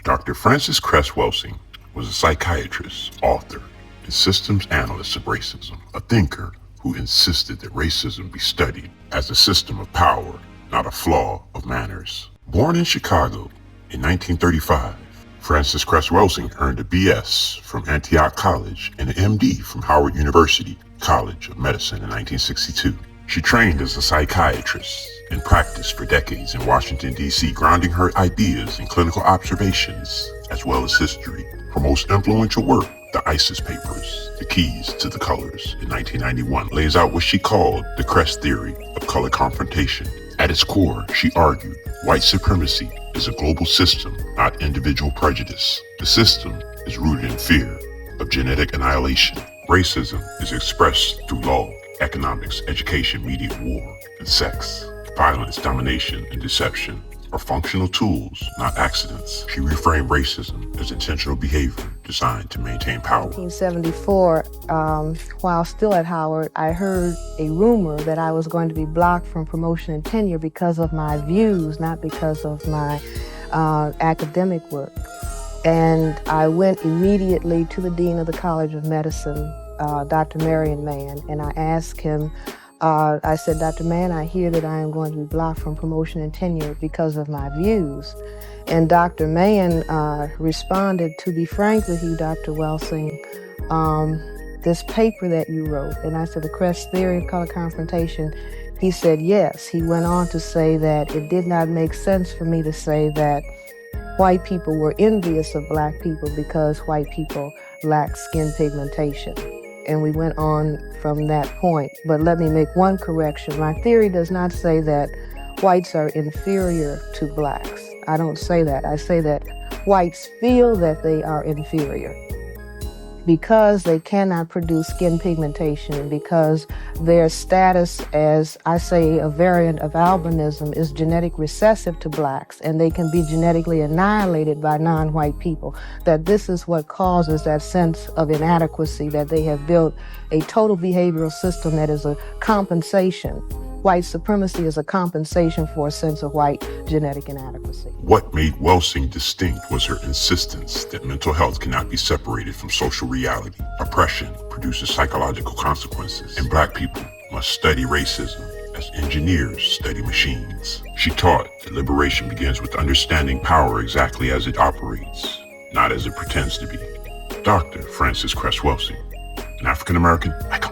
Dr. Frances Cress Welsing was a psychiatrist, author, and systems analyst of racism, a thinker who insisted that racism be studied as a system of power, not a flaw of manners. Born in Chicago in 1935, Frances Cress Welsing earned a BS from Antioch College and an MD from Howard University College of Medicine in 1962. She trained as a psychiatrist and practiced for decades in Washington, D.C., grounding her ideas in clinical observations as well as history. Her most influential work, The ISIS Papers, The Keys to the Colors, in 1991, lays out what she called the Cress theory of color confrontation. At its core, she argued white supremacy is a global system, not individual prejudice. The system is rooted in fear of genetic annihilation. Racism is expressed through law, economics, education, media, war, and sex. Violence, domination, and deception are functional tools, not accidents. She reframed racism as intentional behavior designed to maintain power. 1974, while still at Howard, I heard a rumor that I was going to be blocked from promotion and tenure because of my views, not because of my academic work. And I went immediately to the Dean of the College of Medicine, Dr. Marion Mann, and I asked him, I said, Dr. Mann, I hear that I am going to be blocked from promotion and tenure because of my views. And Dr. Mann responded, to be frank with you, Dr. Welsing, this paper that you wrote, and I said, the Cress theory of color confrontation, he said yes. He went on to say that it did not make sense for me to say that white people were envious of black people because white people lack skin pigmentation. And we went on from that point. But let me make one correction. My theory does not say that whites are inferior to blacks. I don't say that. I say that whites feel that they are inferior because they cannot produce skin pigmentation, because their status as, I say, a variant of albinism is genetic recessive to blacks, and they can be genetically annihilated by non-white people, that this is what causes that sense of inadequacy, that they have built a total behavioral system that is a compensation. White supremacy is a compensation for a sense of white genetic inadequacy. What made Welsing distinct was her insistence that mental health cannot be separated from social reality. Oppression produces psychological consequences, and black people must study racism as engineers study machines. She taught that liberation begins with understanding power exactly as it operates, not as it pretends to be. Dr. Frances Cress Welsing, an African-American icon.